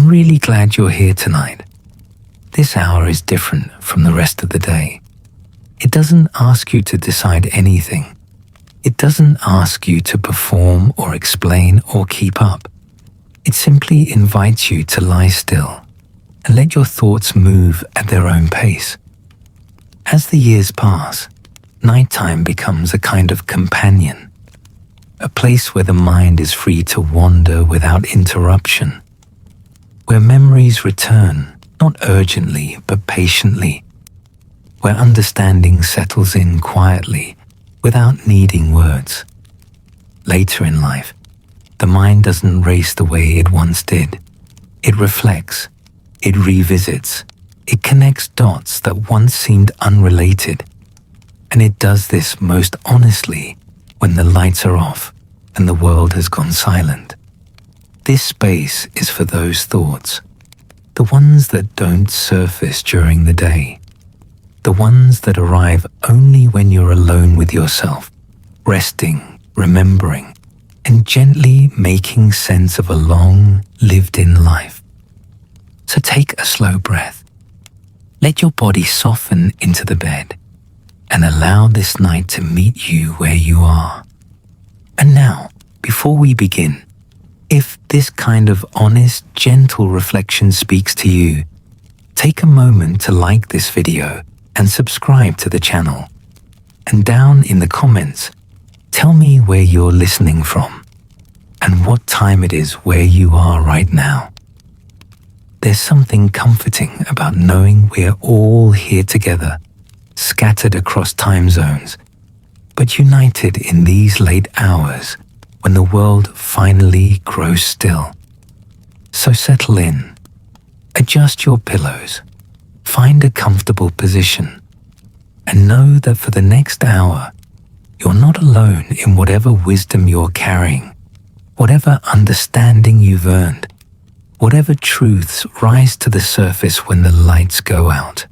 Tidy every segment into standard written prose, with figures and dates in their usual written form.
really glad you're here tonight. This hour is different from the rest of the day. It doesn't ask you to decide anything. It doesn't ask you to perform or explain or keep up. It simply invites you to lie still and let your thoughts move at their own pace. As the years pass, nighttime becomes a kind of companion, a place where the mind is free to wander without interruption, where memories return, not urgently but patiently, where understanding settles in quietly without needing words. Later in life, the mind doesn't race the way it once did. It reflects, it revisits, it connects dots that once seemed unrelated. And it does this most honestly when the lights are off and the world has gone silent. This space is for those thoughts, the ones that don't surface during the day, the ones that arrive only when you're alone with yourself, resting, remembering, and gently making sense of a long, lived-in life. So take a slow breath. Let your body soften into the bed and allow this night to meet you where you are. And now, before we begin, if this kind of honest, gentle reflection speaks to you, take a moment to like this video and subscribe to the channel. And down in the comments, tell me where you're listening from and what time it is where you are right now. There's something comforting about knowing we're all here together, scattered across time zones, but united in these late hours when the world finally grows still. So settle in, adjust your pillows, find a comfortable position, and know that for the next hour, you're not alone in whatever wisdom you're carrying, whatever understanding you've earned, whatever truths rise to the surface when the lights go out.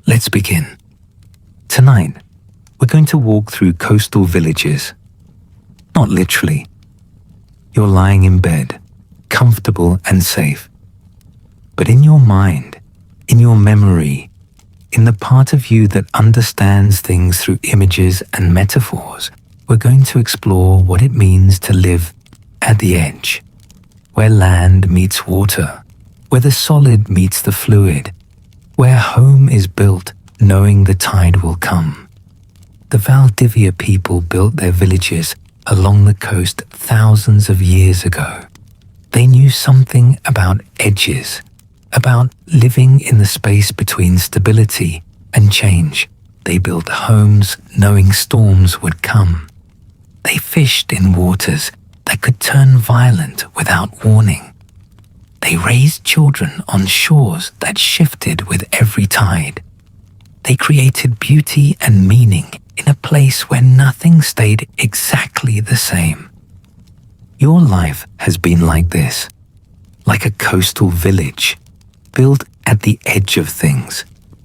Let's begin. Tonight, we're going to walk through coastal villages. Not literally. You're lying in bed, comfortable and safe. But in your mind, in your memory, in the part of you that understands things through images and metaphors, we're going to explore what it means to live at the edge, where land meets water, where the solid meets the fluid, where home is built knowing the tide will come. The Valdivia people built their villages along the coast thousands of years ago. They knew something about edges, about living in the space between stability and change. They built homes knowing storms would come. They fished in waters that could turn violent without warning. They raised children on shores that shifted with every tide. They created beauty and meaning in a place where nothing stayed exactly the same. Your life has been like this, like a coastal village, built at the edge of things,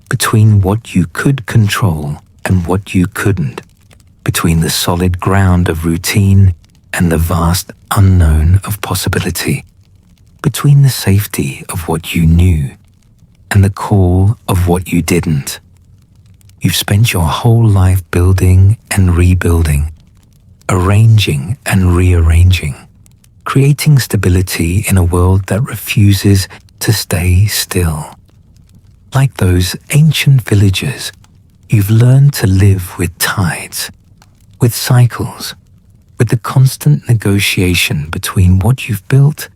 between what you could control and what you couldn't, between the solid ground of routine and the vast unknown of possibility, between the safety of what you knew and the call of what you didn't. You've spent your whole life building and rebuilding, arranging and rearranging, creating stability in a world that refuses to stay still. Like those ancient villagers, you've learned to live with tides, with cycles, with the constant negotiation between what you've built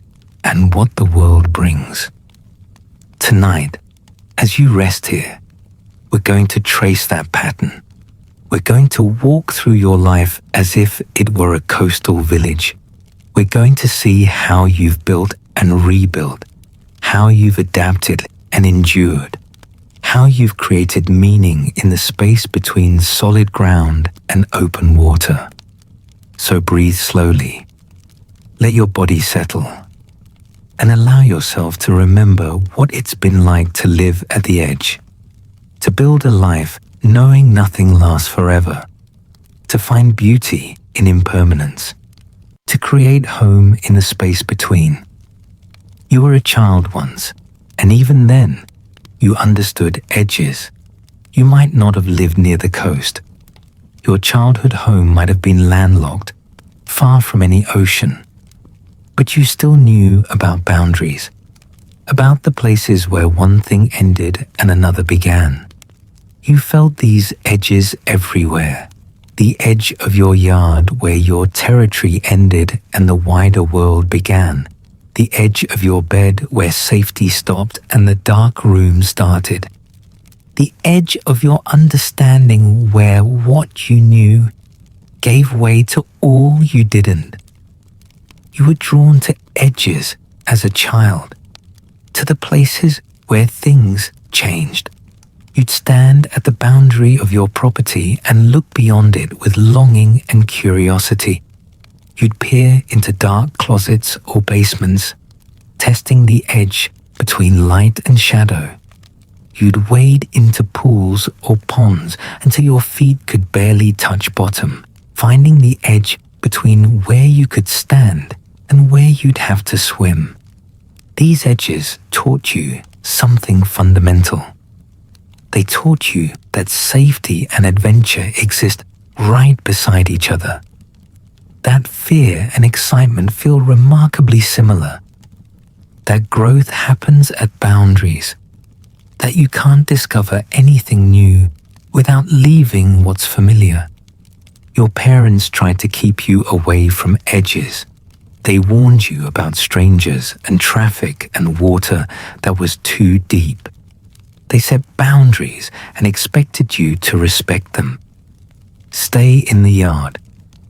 and what the world brings. Tonight, as you rest here, we're going to trace that pattern. We're going to walk through your life as if it were a coastal village. We're going to see how you've built and rebuilt, how you've adapted and endured, how you've created meaning in the space between solid ground and open water. So breathe slowly, let your body settle, and allow yourself to remember what it's been like to live at the edge, to build a life knowing nothing lasts forever, to find beauty in impermanence, to create home in the space between. You were a child once, and even then, you understood edges. You might not have lived near the coast. Your childhood home might have been landlocked, far from any ocean. But you still knew about boundaries, about the places where one thing ended and another began. You felt these edges everywhere. The edge of your yard where your territory ended and the wider world began. The edge of your bed where safety stopped and the dark room started. The edge of your understanding where what you knew gave way to all you didn't. You were drawn to edges as a child, to the places where things changed. You'd stand at the boundary of your property and look beyond it with longing and curiosity. You'd peer into dark closets or basements, testing the edge between light and shadow. You'd wade into pools or ponds until your feet could barely touch bottom, finding the edge between where you could stand and where you'd have to swim. These edges taught you something fundamental. They taught you that safety and adventure exist right beside each other. That fear and excitement feel remarkably similar. That growth happens at boundaries. That you can't discover anything new without leaving what's familiar. Your parents tried to keep you away from edges. They warned you about strangers and traffic and water that was too deep. They set boundaries and expected you to respect them. Stay in the yard.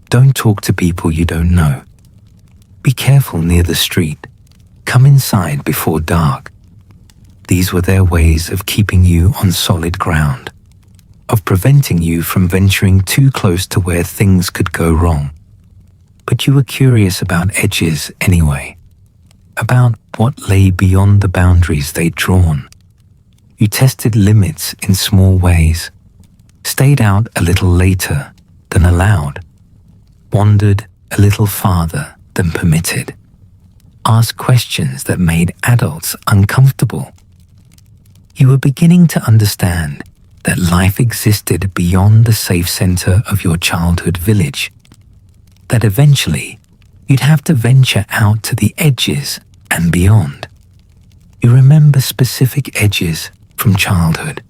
Don't talk to people you don't know. Be careful near the street. Come inside before dark. These were their ways of keeping you on solid ground, of preventing you from venturing too close to where things could go wrong. But you were curious about edges anyway, about what lay beyond the boundaries they'd drawn. You tested limits in small ways, stayed out a little later than allowed, wandered a little farther than permitted, asked questions that made adults uncomfortable. You were beginning to understand that life existed beyond the safe center of your childhood village, that eventually you'd have to venture out to the edges and beyond. You remember specific edges from childhood.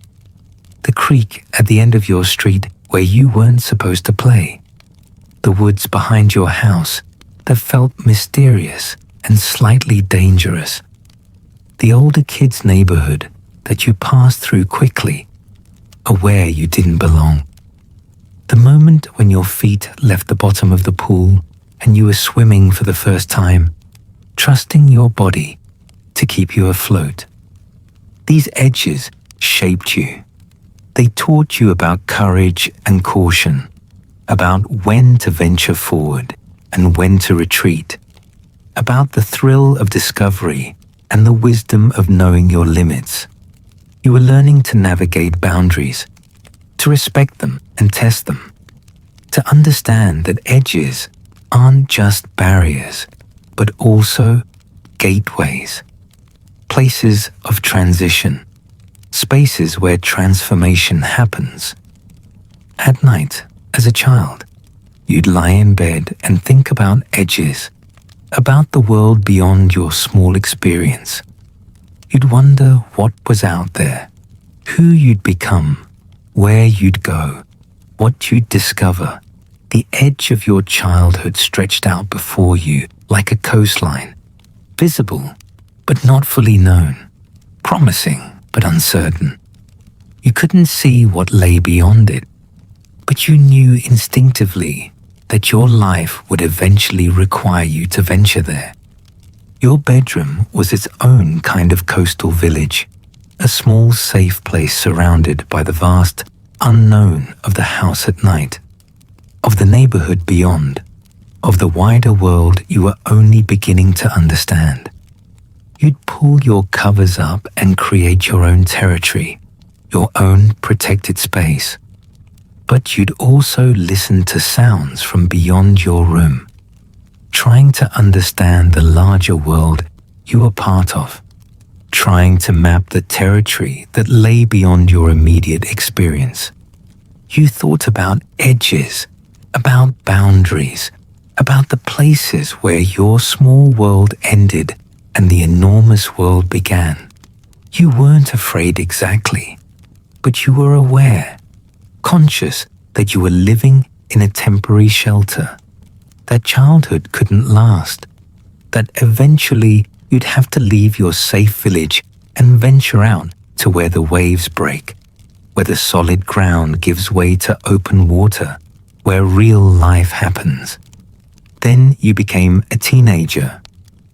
The creek at the end of your street where you weren't supposed to play. The woods behind your house that felt mysterious and slightly dangerous. The older kids' neighborhood that you passed through quickly, aware you didn't belong. The moment when your feet left the bottom of the pool and you were swimming for the first time, trusting your body to keep you afloat. These edges shaped you. They taught you about courage and caution, about when to venture forward and when to retreat, about the thrill of discovery and the wisdom of knowing your limits. You were learning to navigate boundaries, to respect them and test them, to understand that edges aren't just barriers, but also gateways, places of transition, spaces where transformation happens. At night, as a child, you'd lie in bed and think about edges, about the world beyond your small experience. You'd wonder what was out there, who you'd become, where you'd go, what you'd discover. The edge of your childhood stretched out before you like a coastline, visible but not fully known, promising but uncertain. You couldn't see what lay beyond it, but you knew instinctively that your life would eventually require you to venture there. Your bedroom was its own kind of coastal village, a small safe place surrounded by the vast unknown of the house at night, of the neighborhood beyond, of the wider world you were only beginning to understand. You'd pull your covers up and create your own territory, your own protected space. But you'd also listen to sounds from beyond your room, trying to understand the larger world you were part of, trying to map the territory that lay beyond your immediate experience. You thought about edges, about boundaries, about the places where your small world ended and the enormous world began. You weren't afraid exactly, but you were aware, conscious that you were living in a temporary shelter, that childhood couldn't last, that eventually you'd have to leave your safe village and venture out to where the waves break, where the solid ground gives way to open water, where real life happens. Then you became a teenager,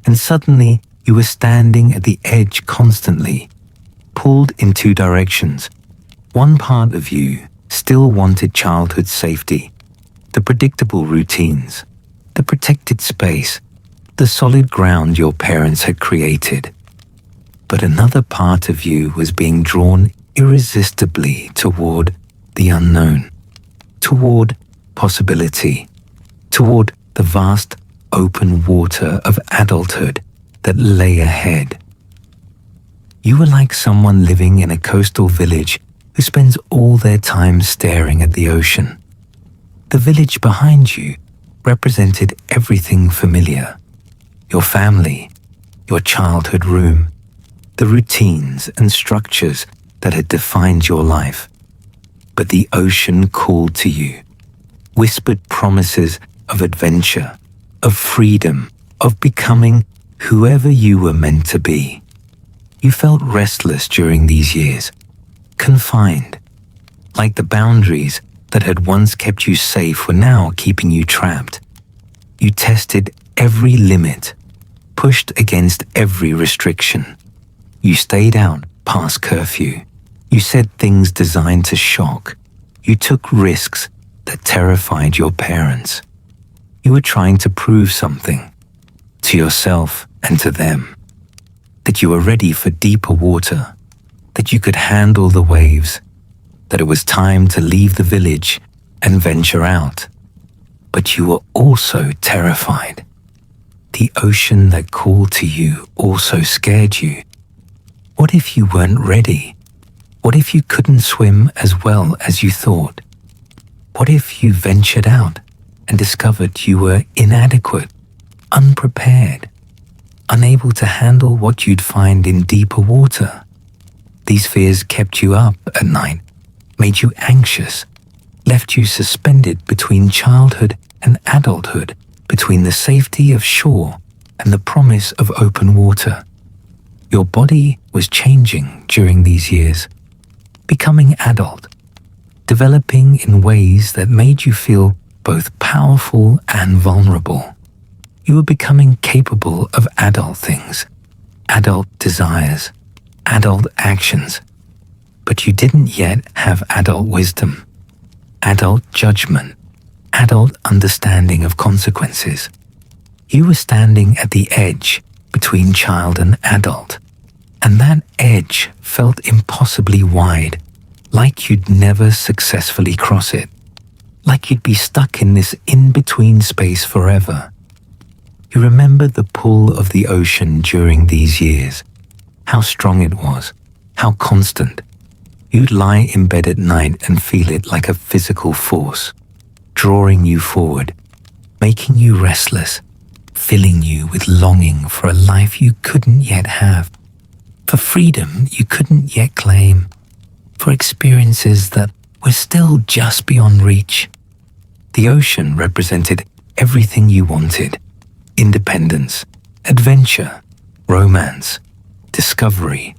and suddenly you were standing at the edge constantly, pulled in two directions. One part of you still wanted childhood safety, the predictable routines, the protected space, the solid ground your parents had created. But another part of you was being drawn irresistibly toward the unknown, toward possibility, toward the vast open water of adulthood that lay ahead. You were like someone living in a coastal village who spends all their time staring at the ocean. The village behind you represented everything familiar: your family, your childhood room, the routines and structures that had defined your life. But the ocean called to you, whispered promises of adventure, of freedom, of becoming whoever you were meant to be. You felt restless during these years, confined, like the boundaries that had once kept you safe were now keeping you trapped. You tested every limit, pushed against every restriction. You stayed out past curfew. You said things designed to shock. You took risks that terrified your parents. You were trying to prove something, to yourself and to them, that you were ready for deeper water, that you could handle the waves, that it was time to leave the village and venture out. But you were also terrified. The ocean that called to you also scared you. What if you weren't ready? What if you couldn't swim as well as you thought? What if you ventured out and discovered you were inadequate, unprepared, unable to handle what you'd find in deeper water? These fears kept you up at night, made you anxious, left you suspended between childhood and adulthood, between the safety of shore and the promise of open water. Your body was changing during these years, becoming adult, developing in ways that made you feel both powerful and vulnerable. You were becoming capable of adult things, adult desires, adult actions, but you didn't yet have adult wisdom, adult judgment, adult understanding of consequences. You were standing at the edge between child and adult, and that edge felt impossibly wide, like you'd never successfully cross it, like you'd be stuck in this in-between space forever. You remember the pull of the ocean during these years, how strong it was, how constant. You'd lie in bed at night and feel it like a physical force, drawing you forward, making you restless, filling you with longing for a life you couldn't yet have, for freedom you couldn't yet claim, for experiences that were still just beyond reach. The ocean represented everything you wanted: independence, adventure, romance, discovery,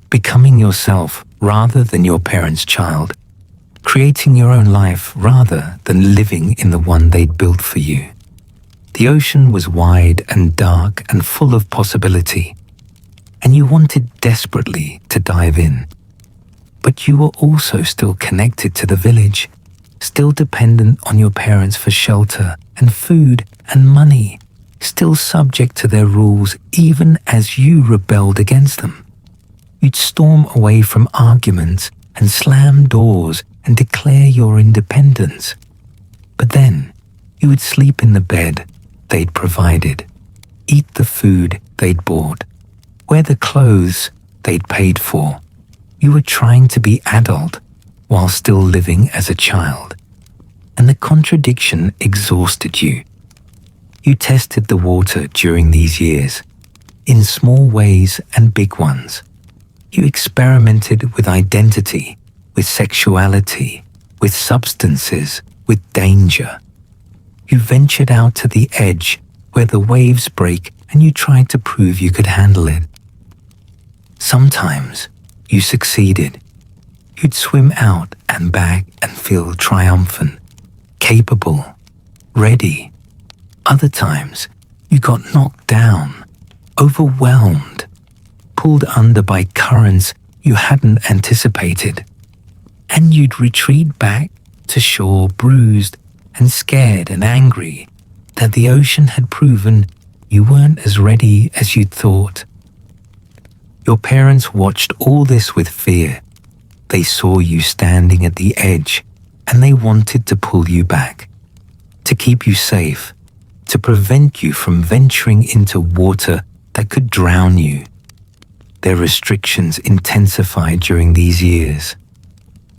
becoming yourself rather than your parents' child, creating your own life rather than living in the one they'd built for you. The ocean was wide and dark and full of possibility, and you wanted desperately to dive in. But you were also still connected to the village, still dependent on your parents for shelter and food and money, still subject to their rules even as you rebelled against them. You'd storm away from arguments and slam doors and declare your independence. But then you would sleep in the bed they'd provided, eat the food they'd bought, wear the clothes they'd paid for. You were trying to be adult while still living as a child, and the contradiction exhausted you. You tested the water during these years, in small ways and big ones. You experimented with identity, with sexuality, with substances, with danger. You ventured out to the edge where the waves break and you tried to prove you could handle it. Sometimes you succeeded. You'd swim out and back and feel triumphant, capable, ready. Other times you got knocked down, overwhelmed, pulled under by currents you hadn't anticipated, and you'd retreat back to shore bruised and scared and angry that the ocean had proven you weren't as ready as you'd thought. Your parents watched all this with fear. They saw you standing at the edge and they wanted to pull you back, to keep you safe, to prevent you from venturing into water that could drown you. Their restrictions intensified during these years.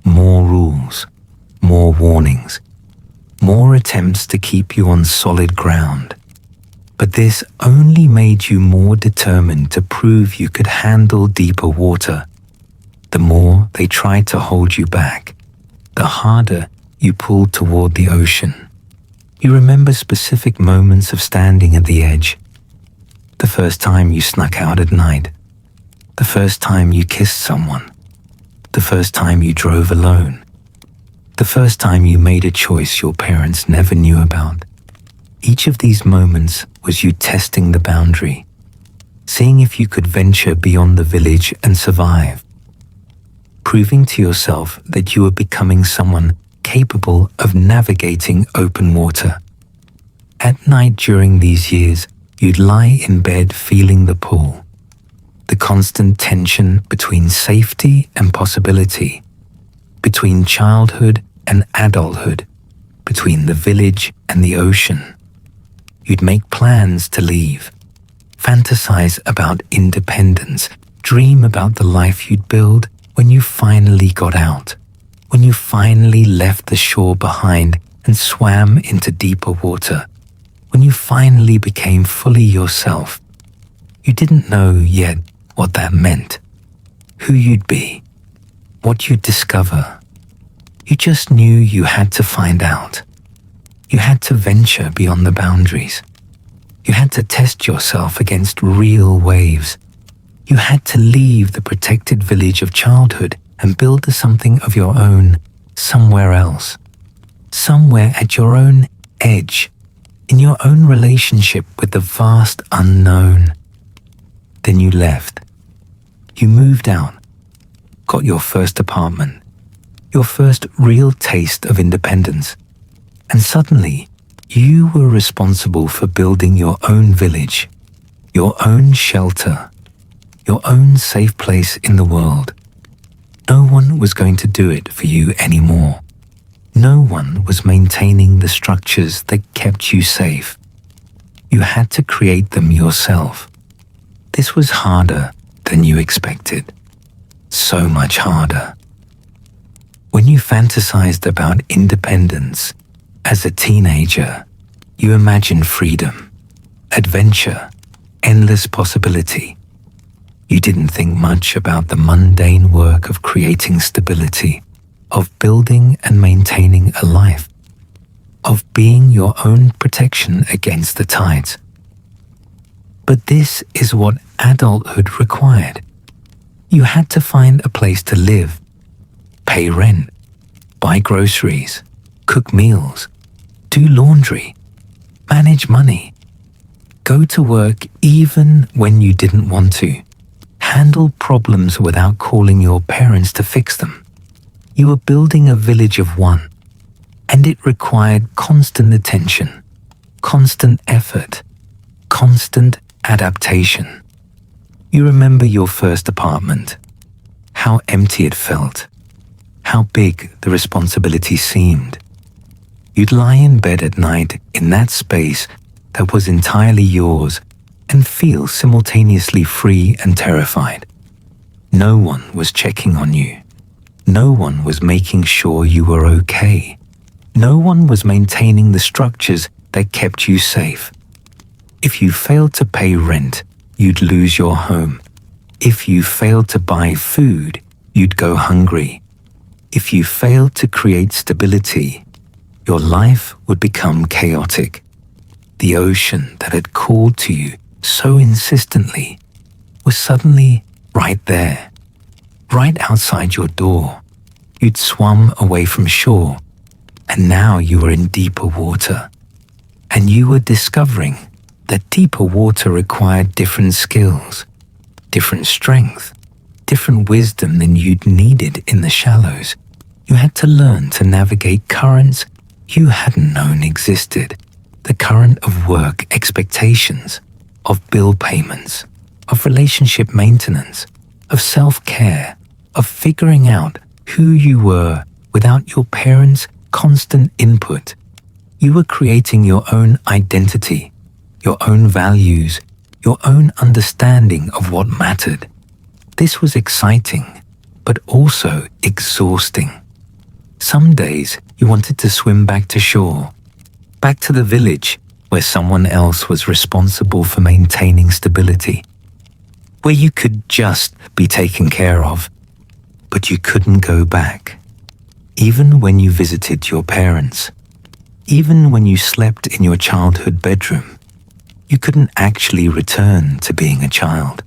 More rules, more warnings, more attempts to keep you on solid ground. But this only made you more determined to prove you could handle deeper water. The more they tried to hold you back, the harder you pulled toward the ocean. You remember specific moments of standing at the edge. The first time you snuck out at night. The first time you kissed someone. The first time you drove alone. The first time you made a choice your parents never knew about. Each of these moments was you testing the boundary, seeing if you could venture beyond the village and survive, proving to yourself that you were becoming someone capable of navigating open water. At night during these years, you'd lie in bed feeling the pull, the constant tension between safety and possibility, between childhood and adulthood, between the village and the ocean. You'd make plans to leave, fantasize about independence, dream about the life you'd build when you finally got out, when you finally left the shore behind and swam into deeper water, when you finally became fully yourself. You didn't know yet what that meant, who you'd be, what you'd discover. You just knew you had to find out. You had to venture beyond the boundaries. You had to test yourself against real waves. You had to leave the protected village of childhood and build something of your own somewhere else, somewhere at your own edge, in your own relationship with the vast unknown. Then you left. You moved out, got your first apartment, your first real taste of independence. And suddenly, you were responsible for building your own village, your own shelter, your own safe place in the world. No one was going to do it for you anymore. No one was maintaining the structures that kept you safe. You had to create them yourself. This was harder than you expected. So much harder. When you fantasized about independence, as a teenager, you imagined freedom, adventure, endless possibility. You didn't think much about the mundane work of creating stability, of building and maintaining a life, of being your own protection against the tides. But this is what adulthood required. You had to find a place to live, pay rent, buy groceries, cook meals, do laundry, manage money, go to work even when you didn't want to, handle problems without calling your parents to fix them. You were building a village of one, and it required constant attention, constant effort, constant adaptation. You remember your first apartment, how empty it felt, how big the responsibility seemed. You'd lie in bed at night in that space that was entirely yours and feel simultaneously free and terrified. No one was checking on you. No one was making sure you were okay. No one was maintaining the structures that kept you safe. If you failed to pay rent, you'd lose your home. If you failed to buy food, you'd go hungry. If you failed to create stability, your life would become chaotic. The ocean that had called to you so insistently was suddenly right there, right outside your door. You'd swum away from shore, and now you were in deeper water. And you were discovering that deeper water required different skills, different strength, different wisdom than you'd needed in the shallows. You had to learn to navigate currents you hadn't known existed. The current of work expectations, of bill payments, of relationship maintenance, of self-care, of figuring out who you were without your parents' constant input. You were creating your own identity, your own values, your own understanding of what mattered. This was exciting, but also exhausting. Some days you wanted to swim back to shore, back to the village where someone else was responsible for maintaining stability, where you could just be taken care of, but you couldn't go back. Even when you visited your parents, even when you slept in your childhood bedroom, you couldn't actually return to being a child.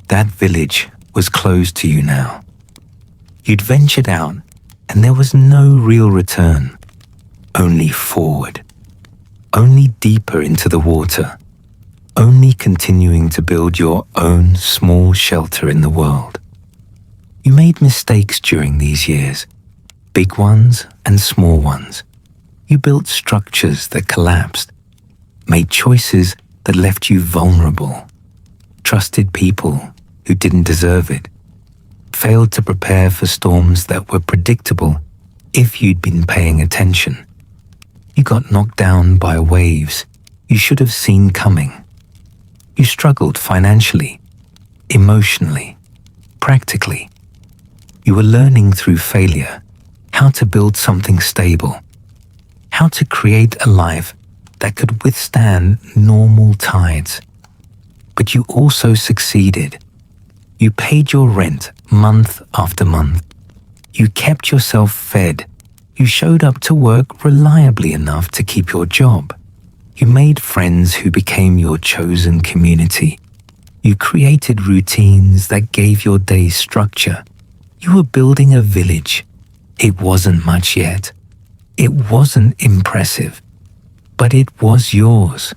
That village was closed to you now. You'd ventured out, and there was no real return, only forward, only deeper into the water, only continuing to build your own small shelter in the world. You made mistakes during these years, big ones and small ones. You built structures that collapsed, made choices that left you vulnerable, trusted people who didn't deserve it, failed to prepare for storms that were predictable if you'd been paying attention. You got knocked down by waves you should have seen coming. You struggled financially, emotionally, practically. You were learning through failure how to build something stable, how to create a life that could withstand normal tides. But you also succeeded. You paid your rent month after month. You kept yourself fed. You showed up to work reliably enough to keep your job. You made friends who became your chosen community. You created routines that gave your days structure. You were building a village. It wasn't much yet. It wasn't impressive, but it was yours.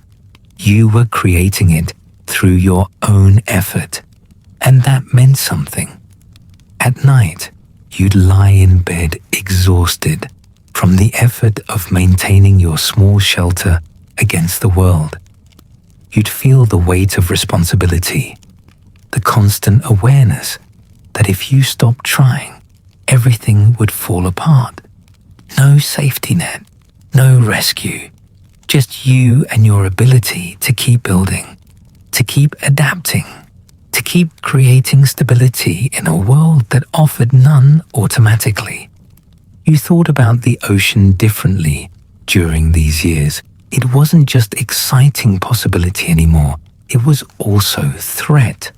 You were creating it through your own effort, and that meant something. At night, you'd lie in bed exhausted from the effort of maintaining your small shelter against the world. You'd feel the weight of responsibility, the constant awareness that if you stopped trying, everything would fall apart. No safety net, no rescue, just you and your ability to keep building, to keep adapting, to keep creating stability in a world that offered none automatically. You thought about the ocean differently during these years. It wasn't just exciting possibility anymore. It was also threat,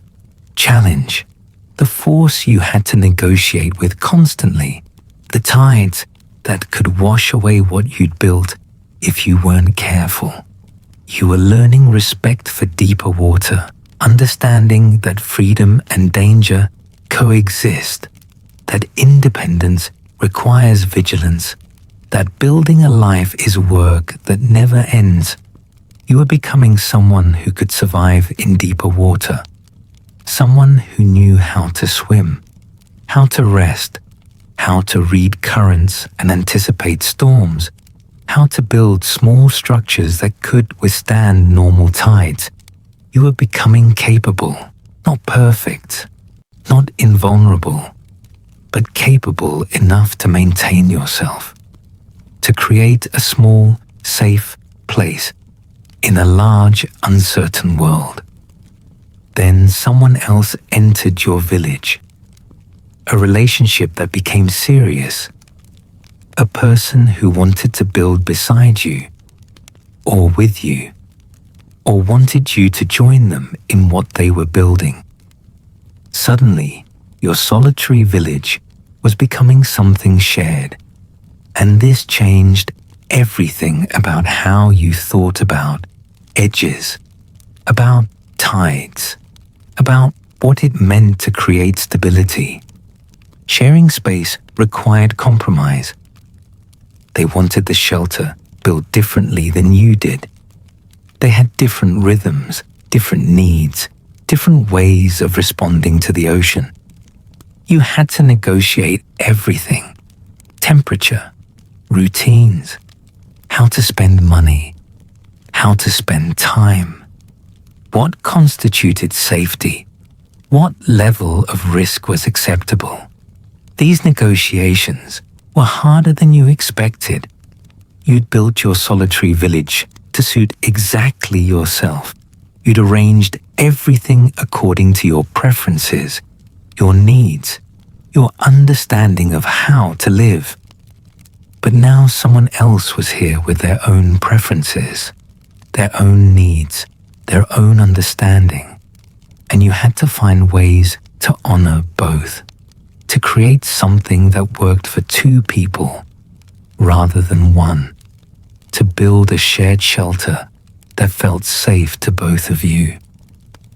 challenge, the force you had to negotiate with constantly, the tides that could wash away what you'd built if you weren't careful. You were learning respect for deeper water, understanding that freedom and danger coexist, that independence requires vigilance, that building a life is work that never ends. You were becoming someone who could survive in deeper water, someone who knew how to swim, how to rest, how to read currents and anticipate storms, how to build small structures that could withstand normal tides. You were becoming capable, not perfect, not invulnerable, but capable enough to maintain yourself, to create a small, safe place in a large, uncertain world. Then someone else entered your village. A relationship that became serious. A person who wanted to build beside you, or with you, or wanted you to join them in what they were building. Suddenly, your solitary village was becoming something shared, and this changed everything about how you thought about edges, about tides, about what it meant to create stability. Sharing space required compromise. They wanted the shelter built differently than you did. They had different rhythms, different needs, different ways of responding to the ocean. You had to negotiate everything: temperature, routines, how to spend money, how to spend time, what constituted safety, what level of risk was acceptable. These negotiations were harder than you expected. You'd built your solitary village to suit exactly yourself. You'd arranged everything according to your preferences, your needs, your understanding of how to live. But now someone else was here with their own preferences, their own needs, their own understanding, and you had to find ways to honor both, to create something that worked for two people rather than one, to build a shared shelter that felt safe to both of you.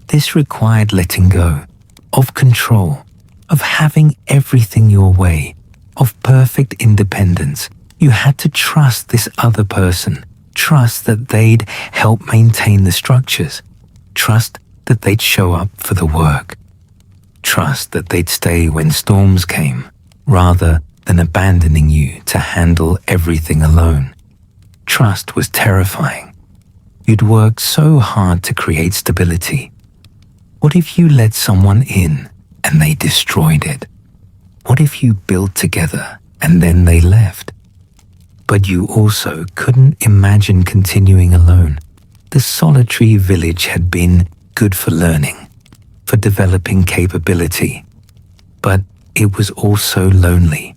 This required letting go of control, of having everything your way, of perfect independence. You had to trust this other person, trust that they'd help maintain the structures, trust that they'd show up for the work, trust that they'd stay when storms came, rather than abandoning you to handle everything alone. Trust was terrifying. You'd worked so hard to create stability. What if you let someone in and they destroyed it? What if you built together and then they left? But you also couldn't imagine continuing alone. The solitary village had been good for learning, for developing capability, but it was also lonely.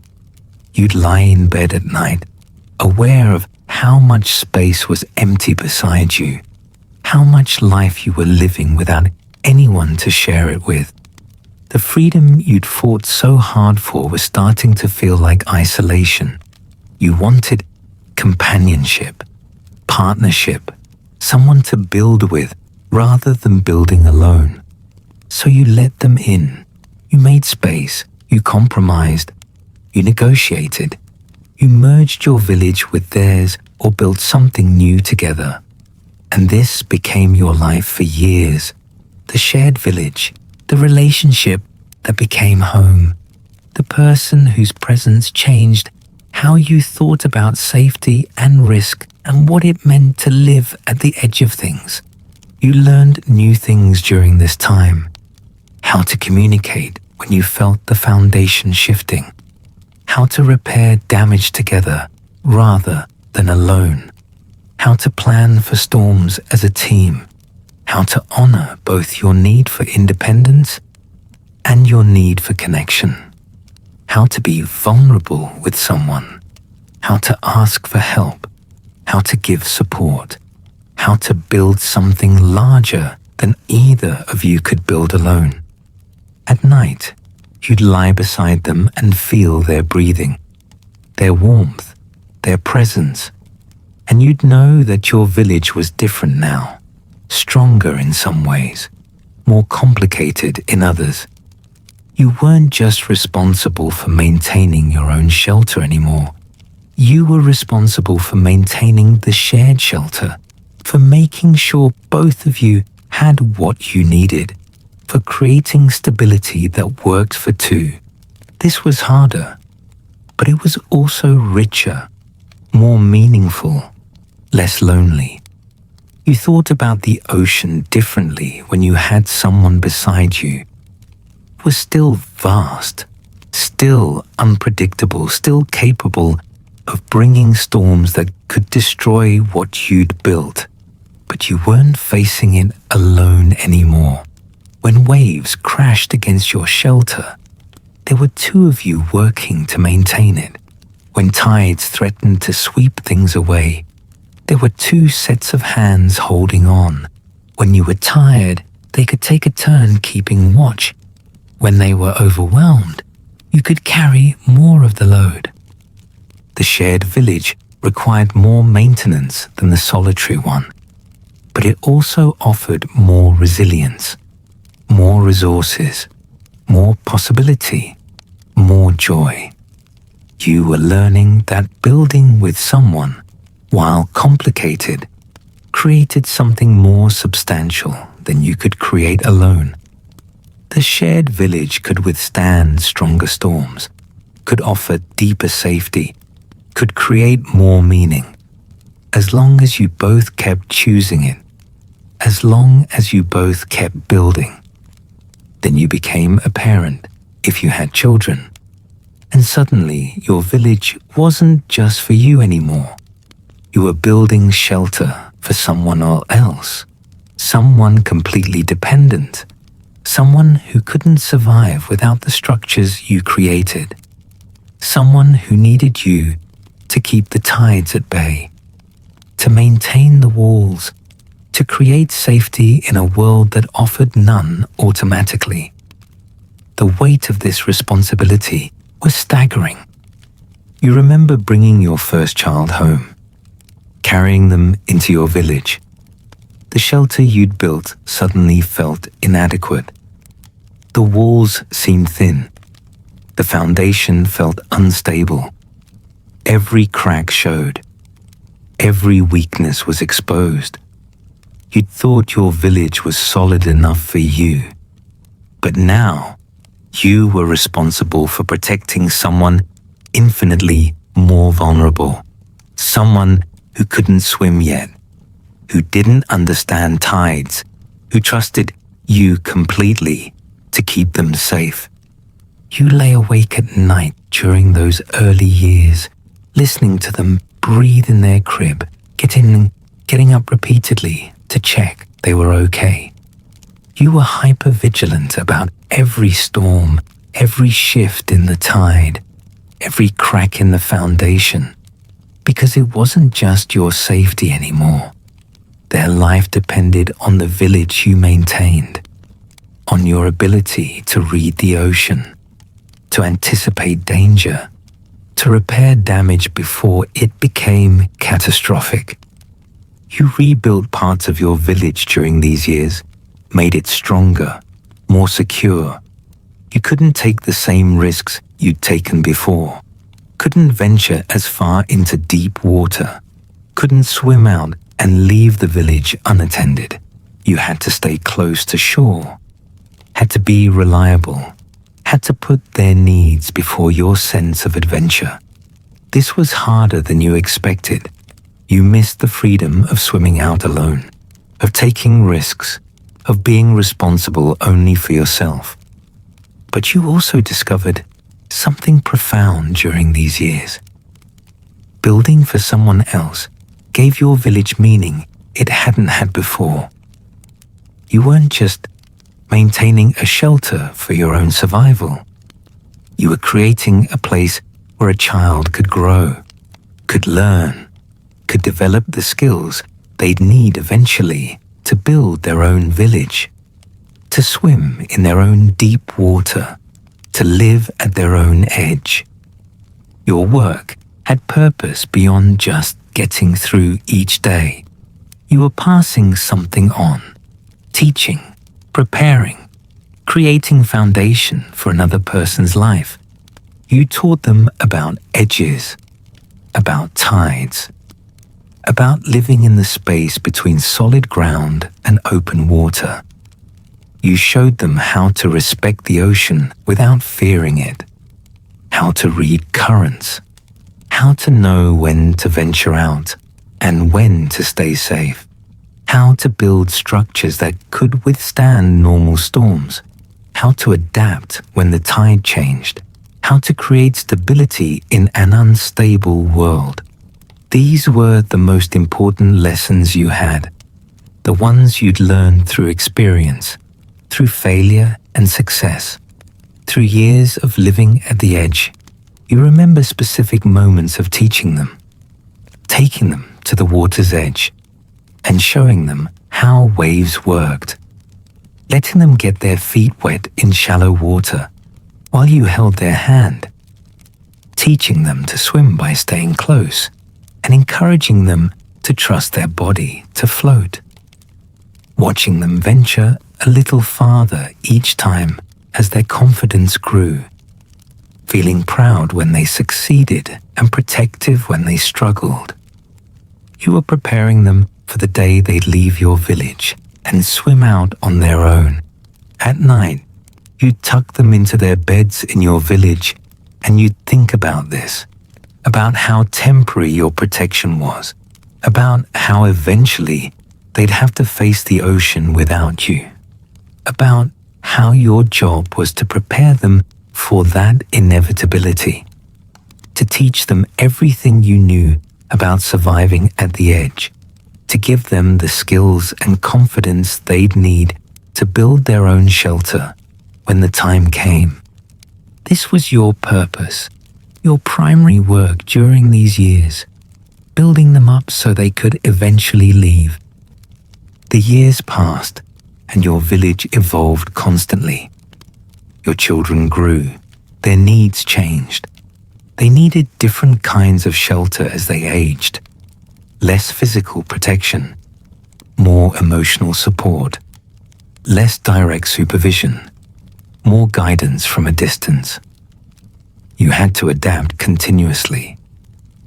You'd lie in bed at night, aware of how much space was empty beside you, how much life you were living without anyone to share it with. The freedom you'd fought so hard for was starting to feel like isolation. You wanted companionship, partnership, someone to build with rather than building alone. So you let them in. You made space. You compromised. You negotiated. You merged your village with theirs or built something new together. And this became your life for years. The shared village, the relationship that became home, the person whose presence changed how you thought about safety and risk and what it meant to live at the edge of things. You learned new things during this time. How to communicate when you felt the foundation shifting. How to repair damage together rather than alone. How to plan for storms as a team. How to honor both your need for independence and your need for connection. How to be vulnerable with someone. How to ask for help. How to give support. How to build something larger than either of you could build alone. At night, you'd lie beside them and feel their breathing, their warmth, their presence, and you'd know that your village was different now, stronger in some ways, more complicated in others. You weren't just responsible for maintaining your own shelter anymore. You were responsible for maintaining the shared shelter, for making sure both of you had what you needed, for creating stability that worked for two. This was harder, but it was also richer, more meaningful, less lonely. You thought about the ocean differently when you had someone beside you. It was still vast, still unpredictable, still capable of bringing storms that could destroy what you'd built. But you weren't facing it alone anymore. When waves crashed against your shelter, there were two of you working to maintain it. When tides threatened to sweep things away, there were two sets of hands holding on. When you were tired, they could take a turn keeping watch. When they were overwhelmed, you could carry more of the load. The shared village required more maintenance than the solitary one, but it also offered more resilience, more resources, more possibility, more joy. You were learning that building with someone, while complicated, created something more substantial than you could create alone. The shared village could withstand stronger storms, could offer deeper safety, could create more meaning, as long as you both kept choosing it, as long as you both kept building. Then you became a parent, if you had children, and suddenly your village wasn't just for you anymore. You were building shelter for someone else, someone completely dependent, someone who couldn't survive without the structures you created, someone who needed you to keep the tides at bay, to maintain the walls, to create safety in a world that offered none automatically. The weight of this responsibility was staggering. You remember bringing your first child home, carrying them into your village. The shelter you'd built suddenly felt inadequate. The walls seemed thin. The foundation felt unstable. Every crack showed. Every weakness was exposed. You'd thought your village was solid enough for you. But now, you were responsible for protecting someone infinitely more vulnerable. Someone who couldn't swim yet, who didn't understand tides, who trusted you completely to keep them safe. You lay awake at night during those early years, listening to them breathe in their crib, getting up repeatedly to check they were okay. You were hyper-vigilant about every storm, every shift in the tide, every crack in the foundation, because it wasn't just your safety anymore. Their life depended on the village you maintained, on your ability to read the ocean, to anticipate danger, to repair damage before it became catastrophic. You rebuilt parts of your village during these years, made it stronger, more secure. You couldn't take the same risks you'd taken before, couldn't venture as far into deep water, couldn't swim out and leave the village unattended. You had to stay close to shore, had to be reliable, had to put their needs before your sense of adventure. This was harder than you expected. You missed the freedom of swimming out alone, of taking risks, of being responsible only for yourself. But you also discovered something profound during these years. Building for someone else gave your village meaning it hadn't had before. You weren't just maintaining a shelter for your own survival. You were creating a place where a child could grow, could learn, could develop the skills they'd need eventually to build their own village, to swim in their own deep water, to live at their own edge. Your work had purpose beyond just getting through each day. You were passing something on, teaching, preparing, creating foundation for another person's life. You taught them about edges, about tides, about living in the space between solid ground and open water. You showed them how to respect the ocean without fearing it, how to read currents, how to know when to venture out and when to stay safe, how to build structures that could withstand normal storms, how to adapt when the tide changed, how to create stability in an unstable world. These were the most important lessons you had. the ones you'd learned through experience, through failure and success, through years of living at the edge. You remember specific moments of teaching them, taking them to the water's edge, and showing them how waves worked, letting them get their feet wet in shallow water while you held their hand, teaching them to swim by staying close and encouraging them to trust their body to float, watching them venture a little farther each time as their confidence grew, feeling proud when they succeeded and protective when they struggled. You were preparing them for the day they'd leave your village and swim out on their own. At night, you'd tuck them into their beds in your village and you'd think about this, about how temporary your protection was, about how eventually they'd have to face the ocean without you, about how your job was to prepare them for that inevitability, to teach them everything you knew about surviving at the edge, to give them the skills and confidence they'd need to build their own shelter when the time came. This was your purpose, your primary work during these years, building them up so they could eventually leave. The years passed, and your village evolved constantly. Your children grew, their needs changed. They needed different kinds of shelter as they aged. Less physical protection, more emotional support, less direct supervision, more guidance from a distance. You had to adapt continuously,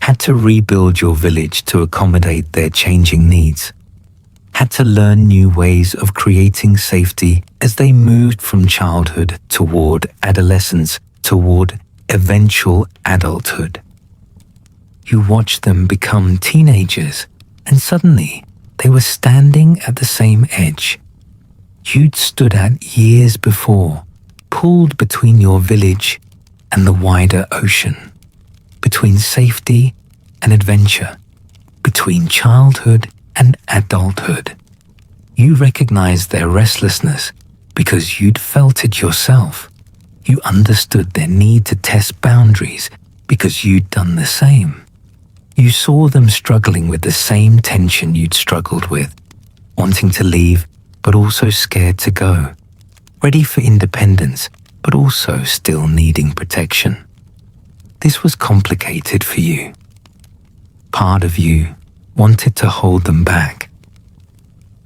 had to rebuild your village to accommodate their changing needs, had to learn new ways of creating safety as they moved from childhood toward adolescence, toward eventual adulthood. You watched them become teenagers, and suddenly they were standing at the same edge you'd stood at years before, pulled between your village and the wider ocean, between safety and adventure, between childhood and adulthood. You recognized their restlessness because you'd felt it yourself. You understood their need to test boundaries because you'd done the same. You saw them struggling with the same tension you'd struggled with, wanting to leave but also scared to go, ready for independence but also still needing protection. This was complicated for you. Part of you wanted to hold them back,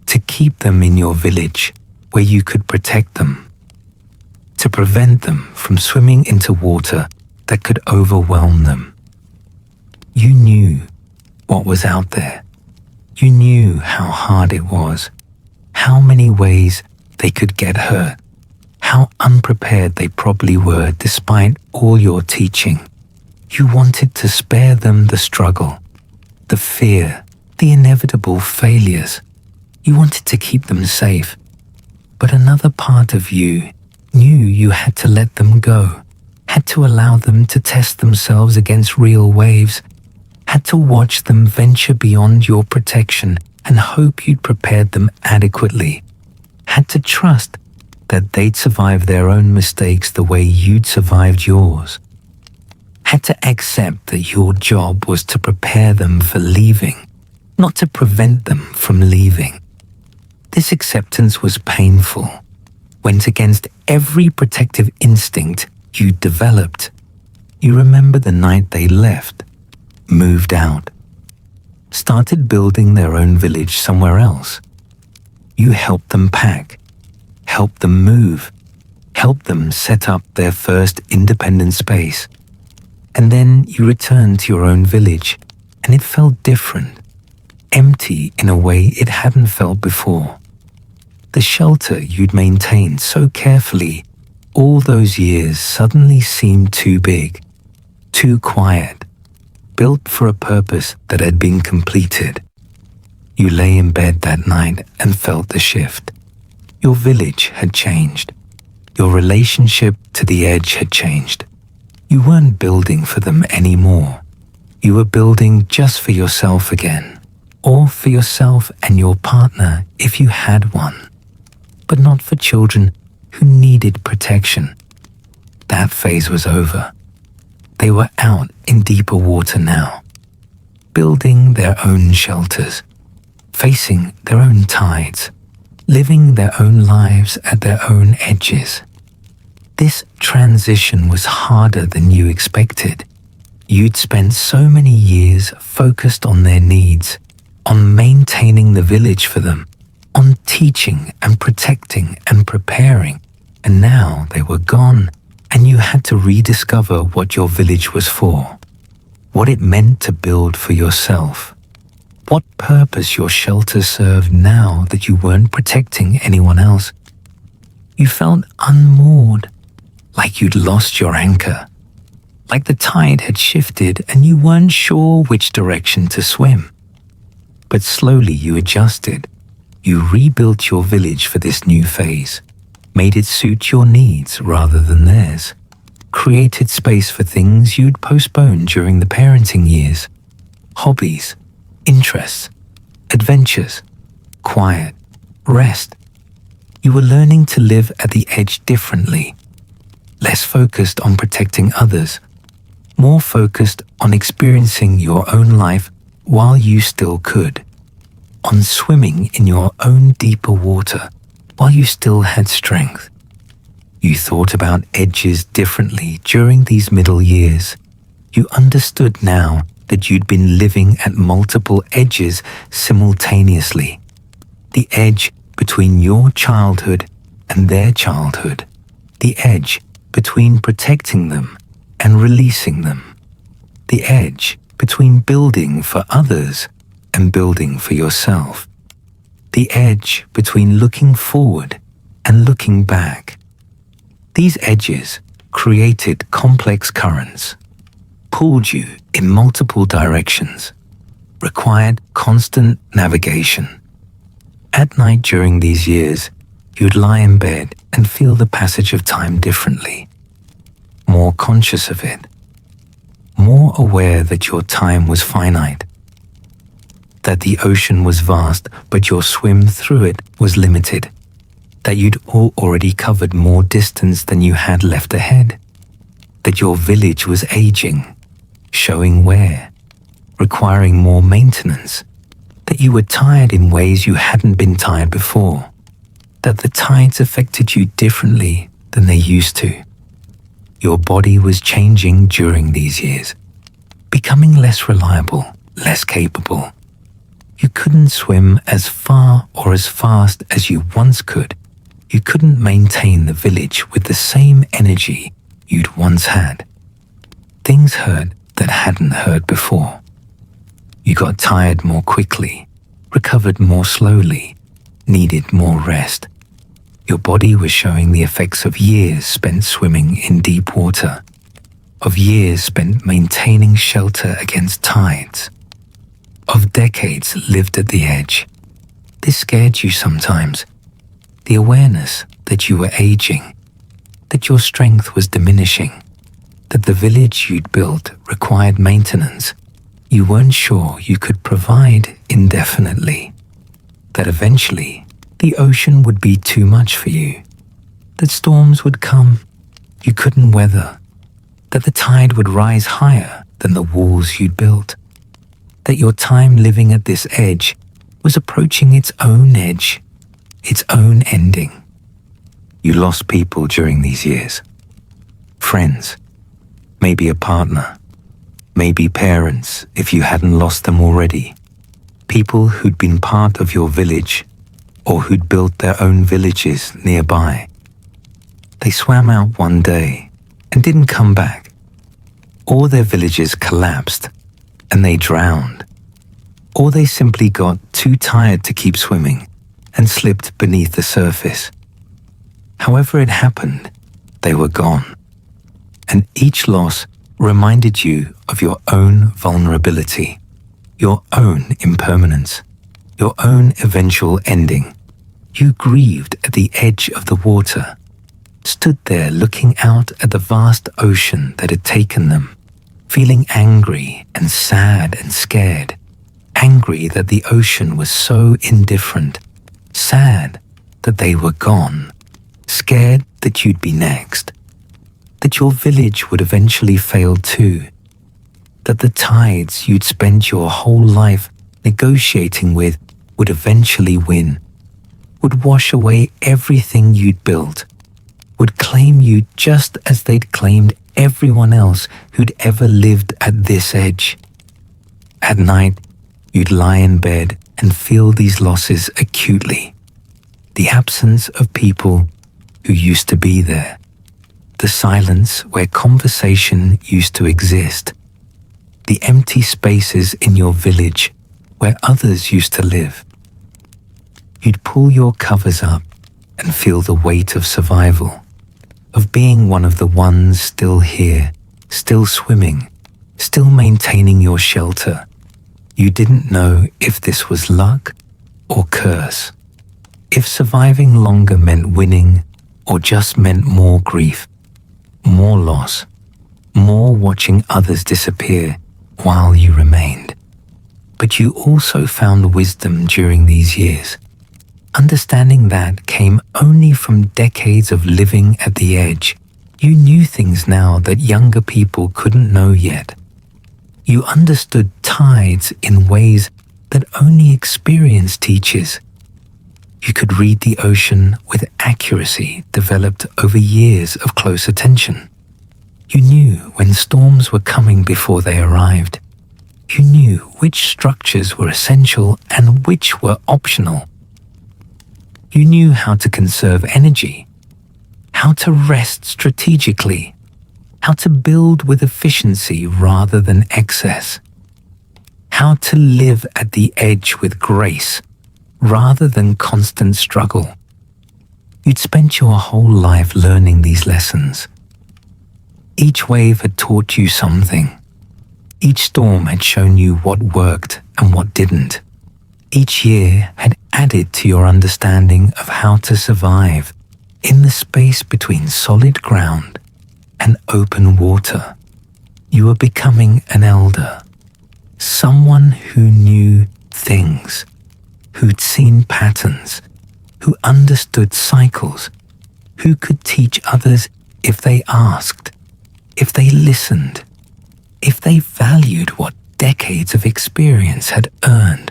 to keep them in your village where you could protect them, to prevent them from swimming into water that could overwhelm them. You knew what was out there. You knew how hard it was, how many ways they could get hurt, how unprepared they probably were despite all your teaching. You wanted to spare them the struggle, the fear, the inevitable failures. You wanted to keep them safe. But another part of you knew you had to let them go, had to allow them to test themselves against real waves, had to watch them venture beyond your protection and hope you'd prepared them adequately, had to trust that they'd survive their own mistakes the way you'd survived yours, had to accept that your job was to prepare them for leaving, not to prevent them from leaving. This acceptance was painful, went against every protective instinct you'd developed. You remember the night they left, moved out, started building their own village somewhere else. You helped them pack, helped them move, helped them set up their first independent space. And then you returned to your own village, and it felt different, empty in a way it hadn't felt before. The shelter you'd maintained so carefully all those years suddenly seemed too big, too quiet, built for a purpose that had been completed. You lay in bed that night and felt the shift. Your village had changed. Your relationship to the edge had changed. You weren't building for them anymore. You were building just for yourself again, or for yourself and your partner if you had one, but not for children who needed protection. That phase was over. They were out in deeper water now, building their own shelters, facing their own tides, living their own lives at their own edges. This transition was harder than you expected. You'd spent so many years focused on their needs, on maintaining the village for them, on teaching and protecting and preparing, and now they were gone, and you had to rediscover what your village was for, what it meant to build for yourself, what purpose your shelter served now that you weren't protecting anyone else. You felt unmoored, like you'd lost your anchor, like the tide had shifted and you weren't sure which direction to swim. But slowly you adjusted. You rebuilt your village for this new phase, made it suit your needs rather than theirs, created space for things you'd postponed during the parenting years, hobbies, interests, adventures, quiet, rest. You were learning to live at the edge differently, less focused on protecting others, more focused on experiencing your own life while you still could, on swimming in your own deeper water while you still had strength. You thought about edges differently during these middle years. You understood now that you'd been living at multiple edges simultaneously. The edge between your childhood and their childhood. The edge between protecting them and releasing them. The edge between building for others and building for yourself. The edge between looking forward and looking back. These edges created complex currents, pulled you in multiple directions, required constant navigation. At night during these years, you'd lie in bed and feel the passage of time differently, more conscious of it, more aware that your time was finite, that the ocean was vast but your swim through it was limited, that you'd already covered more distance than you had left ahead, that your village was aging, showing wear, requiring more maintenance, that you were tired in ways you hadn't been tired before, that the tides affected you differently than they used to. Your body was changing during these years, becoming less reliable, less capable. You couldn't swim as far or as fast as you once could. You couldn't maintain the village with the same energy you'd once had. Things hurt that hadn't hurt before. You got tired more quickly, recovered more slowly, needed more rest. Your body was showing the effects of years spent swimming in deep water, of years spent maintaining shelter against tides, of decades lived at the edge. This scared you sometimes. The awareness that you were aging, that your strength was diminishing, that the village you'd built required maintenance you weren't sure you could provide indefinitely, that eventually the ocean would be too much for you, that storms would come you couldn't weather, that the tide would rise higher than the walls you'd built, that your time living at this edge was approaching its own edge, its own ending. You lost people during these years. Friends, maybe a partner, maybe parents if you hadn't lost them already. People who'd been part of your village or who'd built their own villages nearby. They swam out one day and didn't come back. Or their villages collapsed and they drowned. Or they simply got too tired to keep swimming and slipped beneath the surface. However it happened, they were gone. And each loss reminded you of your own vulnerability, your own impermanence, your own eventual ending. You grieved at the edge of the water, stood there looking out at the vast ocean that had taken them, feeling angry and sad and scared, angry that the ocean was so indifferent, sad that they were gone, scared that you'd be next, that your village would eventually fail too, that the tides you'd spent your whole life negotiating with would eventually win, would wash away everything you'd built, would claim you just as they'd claimed everyone else who'd ever lived at this edge. At night, you'd lie in bed and feel these losses acutely. The absence of people who used to be there. The silence where conversation used to exist. The empty spaces in your village where others used to live. You'd pull your covers up and feel the weight of survival, of being one of the ones still here, still swimming, still maintaining your shelter. You didn't know if this was luck or curse, if surviving longer meant winning or just meant more grief, more loss, more watching others disappear while you remained. But you also found wisdom during these years. Understanding that came only from decades of living at the edge. You knew things now that younger people couldn't know yet. You understood tides in ways that only experience teaches. You could read the ocean with accuracy developed over years of close attention. You knew when storms were coming before they arrived. You knew which structures were essential and which were optional. You knew how to conserve energy, how to rest strategically, how to build with efficiency rather than excess, how to live at the edge with grace rather than constant struggle. You'd spent your whole life learning these lessons. Each wave had taught you something. Each storm had shown you what worked and what didn't. Each year had added to your understanding of how to survive in the space between solid ground and open water. You were becoming an elder, someone who knew things, who'd seen patterns, who understood cycles, who could teach others if they asked, if they listened, if they valued what decades of experience had earned.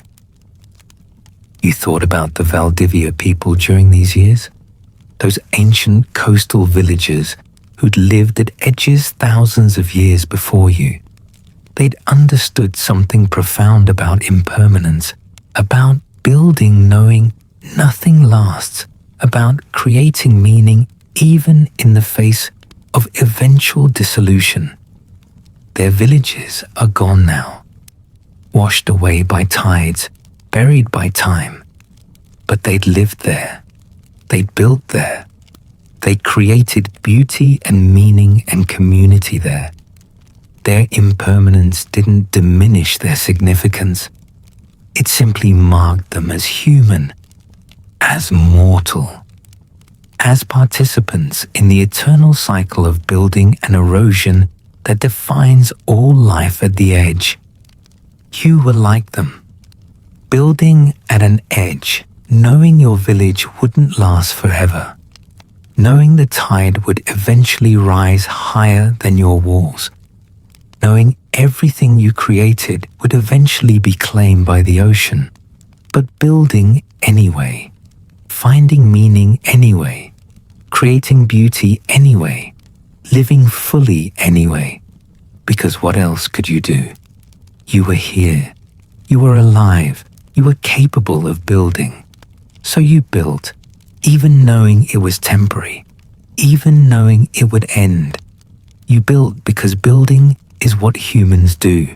You thought about the Valdivia people during these years, those ancient coastal villages who'd lived at edges thousands of years before you. They'd understood something profound about impermanence, about building knowing nothing lasts, about creating meaning even in the face of eventual dissolution. Their villages are gone now, washed away by tides, buried by time, but they'd lived there, they'd built there, they'd created beauty and meaning and community there. Their impermanence didn't diminish their significance. It simply marked them as human, as mortal, as participants in the eternal cycle of building and erosion that defines all life at the edge. You were like them, building at an edge, knowing your village wouldn't last forever, knowing the tide would eventually rise higher than your walls, knowing everything you created would eventually be claimed by the ocean, but building anyway, finding meaning anyway, creating beauty anyway, living fully anyway, because what else could you do? You were here, you were alive, you were capable of building. So you built, even knowing it was temporary, even knowing it would end. You built because building is what humans do,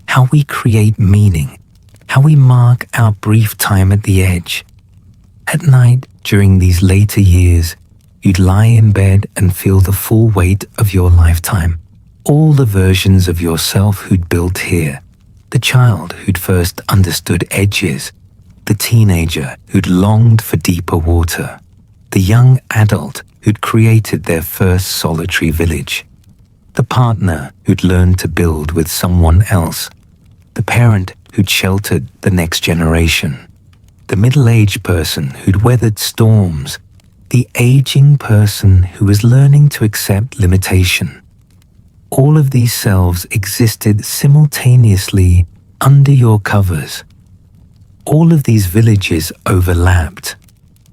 how we create meaning, how we mark our brief time at the edge. At night, during these later years, you'd lie in bed and feel the full weight of your lifetime, all the versions of yourself who'd built here, the child who'd first understood edges, the teenager who'd longed for deeper water, the young adult who'd created their first solitary village, the partner who'd learned to build with someone else, the parent who'd sheltered the next generation, the middle-aged person who'd weathered storms, the aging person who was learning to accept limitation. All of these selves existed simultaneously under your covers. All of these villages overlapped.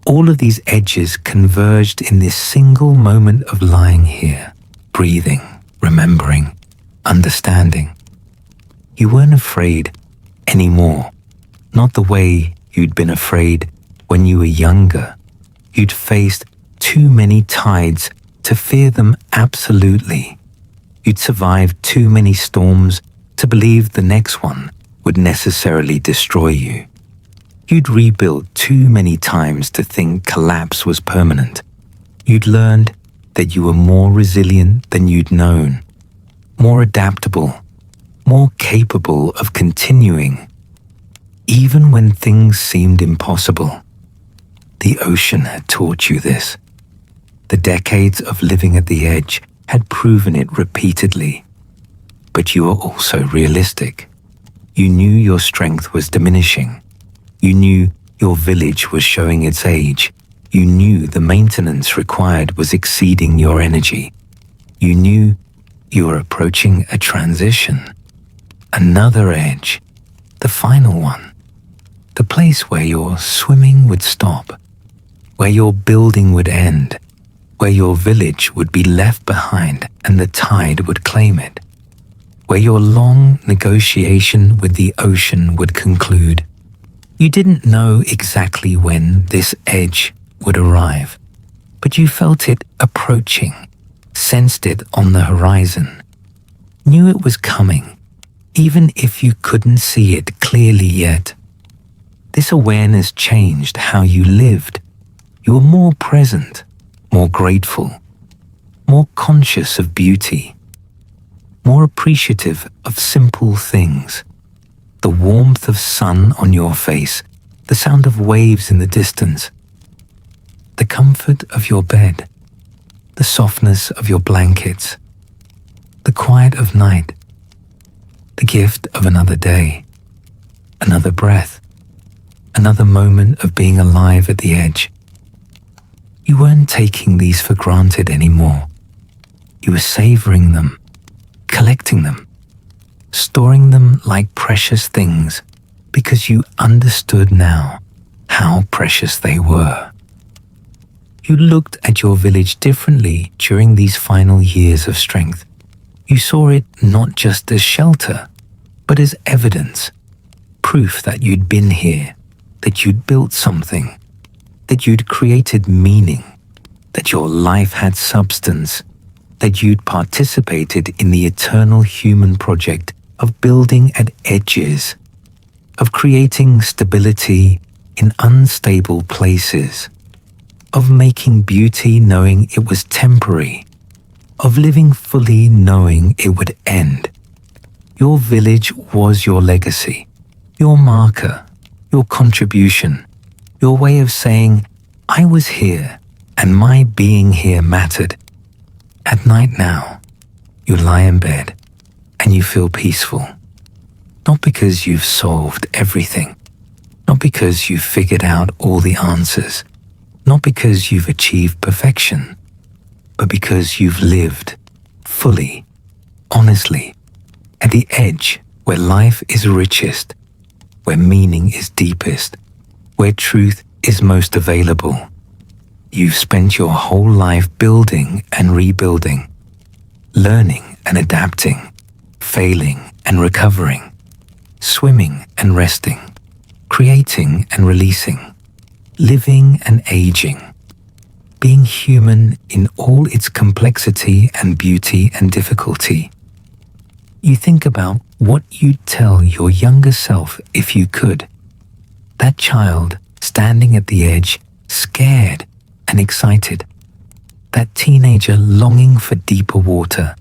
All of these edges converged in this single moment of lying here, breathing, remembering, understanding. You weren't afraid anymore, not the way you'd been afraid when you were younger. You'd faced too many tides to fear them absolutely. You'd survived too many storms to believe the next one would necessarily destroy you. You'd rebuilt too many times to think collapse was permanent. You'd learned that you were more resilient than you'd known, more adaptable, more capable of continuing, even when things seemed impossible. The ocean had taught you this. The decades of living at the edge had proven it repeatedly. But you were also realistic. You knew your strength was diminishing. You knew your village was showing its age. You knew the maintenance required was exceeding your energy. You knew you were approaching a transition. Another edge, the final one. The place where your swimming would stop, where your building would end, where your village would be left behind and the tide would claim it, where your long negotiation with the ocean would conclude. You didn't know exactly when this edge would arrive, but you felt it approaching, sensed it on the horizon, knew it was coming, even if you couldn't see it clearly yet. This awareness changed how you lived. You were more present, more grateful, more conscious of beauty, more appreciative of simple things. The warmth of sun on your face, the sound of waves in the distance, the comfort of your bed, the softness of your blankets, the quiet of night, the gift of another day, another breath, another moment of being alive at the edge. You weren't taking these for granted anymore. You were savoring them, collecting them, storing them like precious things because you understood now how precious they were. You looked at your village differently during these final years of strength. You saw it not just as shelter, but as evidence, proof that you'd been here, that you'd built something, that you'd created meaning, that your life had substance, that you'd participated in the eternal human project of building at edges, of creating stability in unstable places, of making beauty knowing it was temporary, of living fully knowing it would end. Your village was your legacy, your marker, your contribution, your way of saying, I was here and my being here mattered. At night now, you lie in bed and you feel peaceful. Not because you've solved everything, not because you've figured out all the answers, not because you've achieved perfection, but because you've lived fully, honestly, at the edge where life is richest, where meaning is deepest, where truth is most available. You've spent your whole life building and rebuilding, learning and adapting, failing and recovering, swimming and resting, creating and releasing, living and aging, being human in all its complexity and beauty and difficulty. You think about what you'd tell your younger self if you could. That child standing at the edge, scared and excited. That teenager longing for deeper water.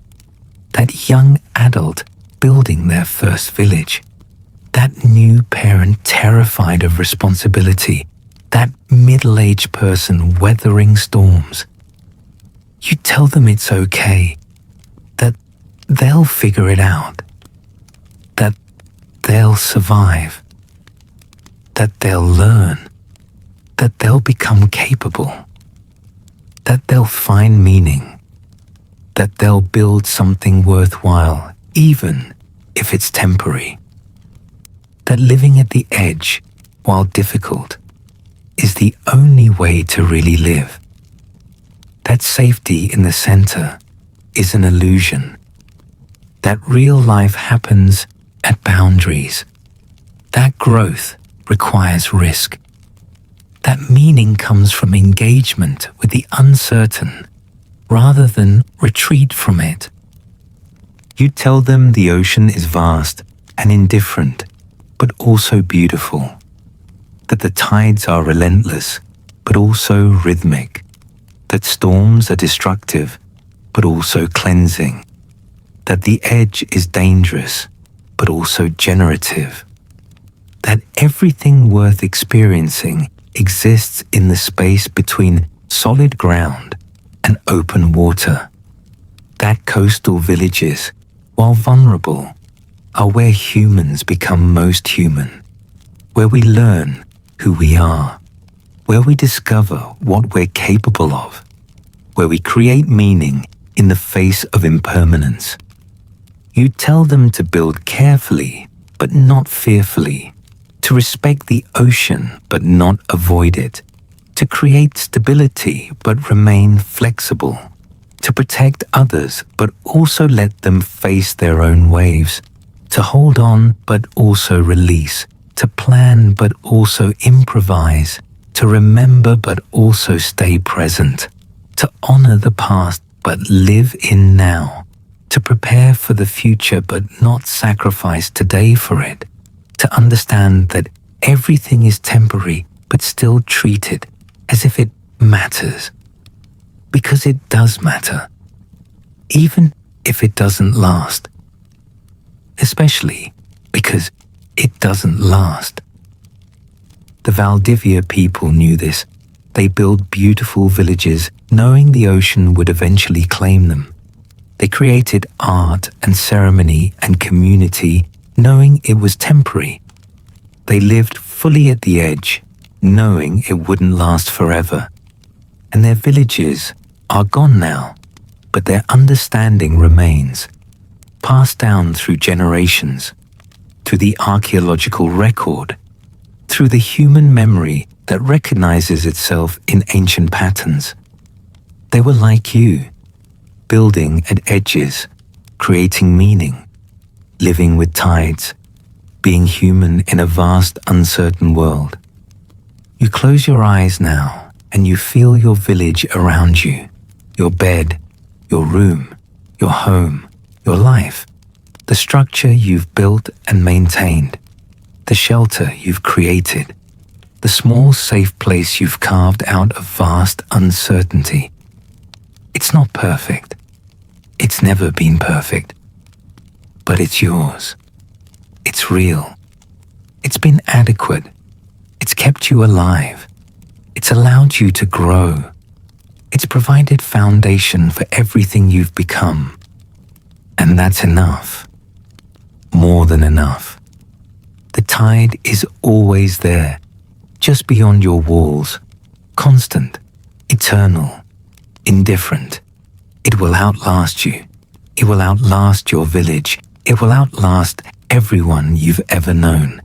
That young adult building their first village. That new parent terrified of responsibility. That middle-aged person weathering storms. You tell them it's okay, that they'll figure it out, that they'll survive, that they'll learn, that they'll become capable, that they'll find meaning, that they'll build something worthwhile, even if it's temporary. That living at the edge, while difficult, is the only way to really live. That safety in the center is an illusion. That real life happens at boundaries. That growth requires risk. That meaning comes from engagement with the uncertain rather than retreat from it. You tell them the ocean is vast and indifferent, but also beautiful. That the tides are relentless, but also rhythmic. That storms are destructive, but also cleansing. That the edge is dangerous, but also generative. That everything worth experiencing exists in the space between solid ground and open water. That coastal villages, while vulnerable, are where humans become most human, where we learn who we are, where we discover what we're capable of, where we create meaning in the face of impermanence. You tell them to build carefully, but not fearfully, to respect the ocean, but not avoid it, to create stability, but remain flexible, to protect others, but also let them face their own waves, to hold on, but also release, to plan, but also improvise, to remember, but also stay present, to honor the past, but live in now, to prepare for the future, but not sacrifice today for it, to understand that everything is temporary, but still treat it as if it matters. Because it does matter, even if it doesn't last. Especially because it doesn't last. The Valdivia people knew this. They built beautiful villages knowing the ocean would eventually claim them. They created art and ceremony and community knowing it was temporary. They lived fully at the edge, knowing it wouldn't last forever. And their villages are gone now, but their understanding remains, passed down through generations, through the archaeological record, through the human memory that recognizes itself in ancient patterns. They were like you, building at edges, creating meaning, living with tides, being human in a vast, uncertain world. You close your eyes now and you feel your village around you, your bed, your room, your home, your life, the structure you've built and maintained, the shelter you've created, the small safe place you've carved out of vast uncertainty. It's not perfect. It's never been perfect. But it's yours. It's real. It's been adequate. It's kept you alive. It's allowed you to grow. It's provided foundation for everything you've become. And that's enough. More than enough. The tide is always there, just beyond your walls, constant, eternal, indifferent. It will outlast you. It will outlast your village. It will outlast everyone you've ever known.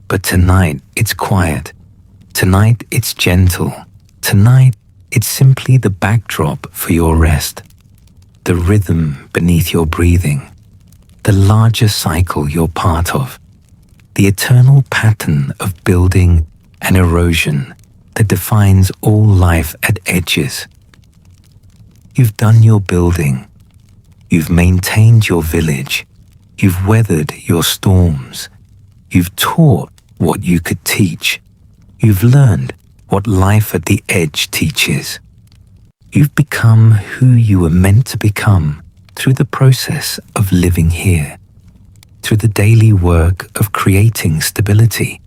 But tonight, it's quiet. Tonight, it's gentle. Tonight, it's simply the backdrop for your rest. The rhythm beneath your breathing. The larger cycle you're part of. The eternal pattern of building and erosion that defines all life at edges. You've done your building. You've maintained your village. You've weathered your storms. You've taught what you could teach. You've learned what life at the edge teaches. You've become who you were meant to become through the process of living here, through the daily work of creating stability,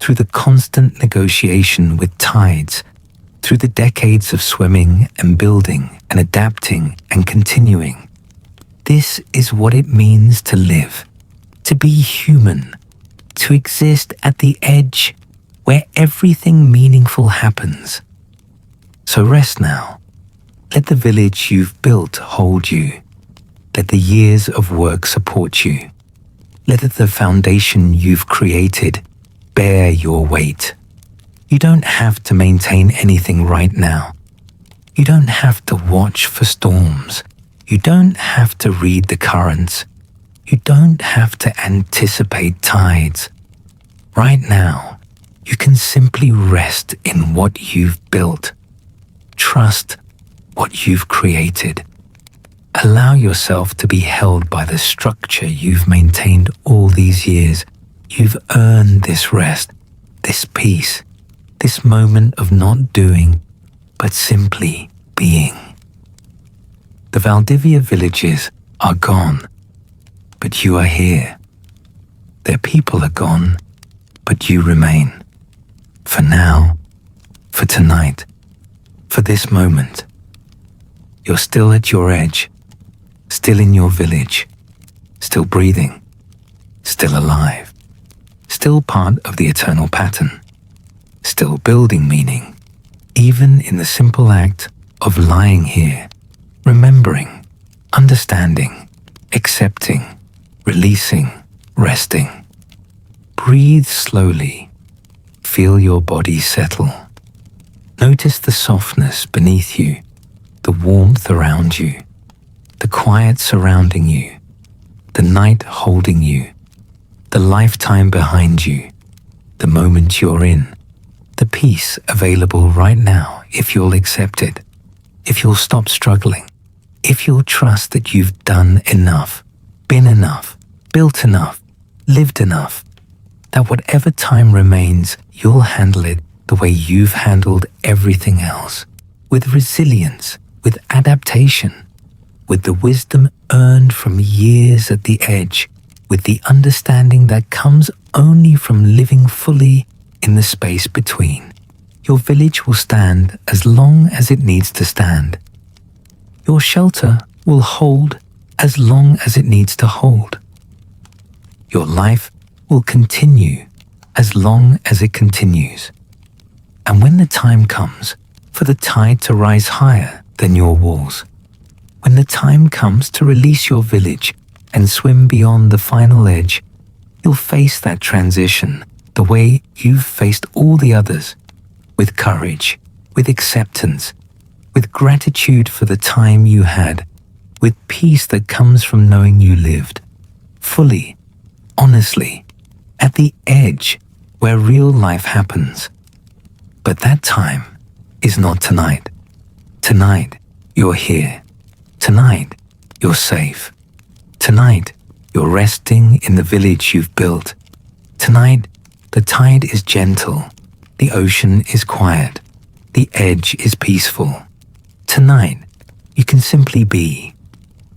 through the constant negotiation with tides, through the decades of swimming and building and adapting and continuing. This is what it means to live, to be human, to exist at the edge where everything meaningful happens. So rest now. Let the village you've built hold you. Let the years of work support you. Let the foundation you've created bear your weight. You don't have to maintain anything right now. You don't have to watch for storms. You don't have to read the currents. You don't have to anticipate tides. Right now, you can simply rest in what you've built. Trust what you've created. Allow yourself to be held by the structure you've maintained all these years. You've earned this rest, this peace, this moment of not doing, but simply being. The Valdivia villages are gone, but you are here. Their people are gone, but you remain. For now, for tonight, for this moment. You're still at your edge, still in your village, still breathing, still alive, still part of the eternal pattern, still building meaning, even in the simple act of lying here, remembering, understanding, accepting, releasing, resting. Breathe slowly. Feel your body settle. Notice the softness beneath you, the warmth around you, the quiet surrounding you, the night holding you, the lifetime behind you, the moment you're in, the peace available right now if you'll accept it, if you'll stop struggling, if you'll trust that you've done enough, been enough, built enough, lived enough, that whatever time remains, you'll handle it the way you've handled everything else, with resilience, with adaptation, with the wisdom earned from years at the edge, with the understanding that comes only from living fully in the space between. Your village will stand as long as it needs to stand. Your shelter will hold as long as it needs to hold. Your life will continue as long as it continues. And when the time comes for the tide to rise higher than your walls, when the time comes to release your village and swim beyond the final edge, you'll face that transition the way you've faced all the others, with courage, with acceptance, with gratitude for the time you had, with peace that comes from knowing you lived, fully, honestly, at the edge where real life happens. But that time is not tonight. Tonight, you're here. Tonight, you're safe. Tonight, you're resting in the village you've built. Tonight, the tide is gentle. The ocean is quiet. The edge is peaceful. Tonight, you can simply be,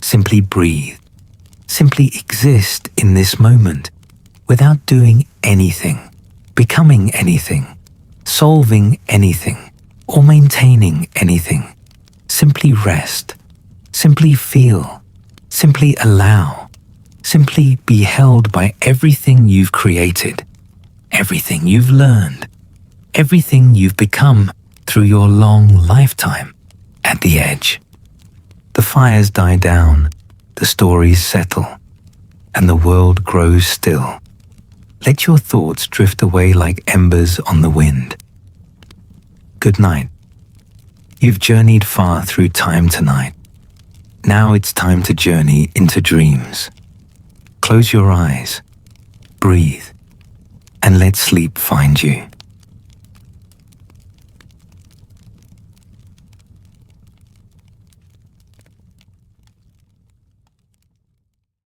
simply breathe, simply exist in this moment without doing anything, becoming anything, solving anything, or maintaining anything. Simply rest, simply feel, simply allow, simply be held by everything you've created, everything you've learned, everything you've become through your long lifetime at the edge. The fires die down, the stories settle, and the world grows still. Let your thoughts drift away like embers on the wind. Good night. You've journeyed far through time tonight. Now it's time to journey into dreams. Close your eyes, breathe, and let sleep find you.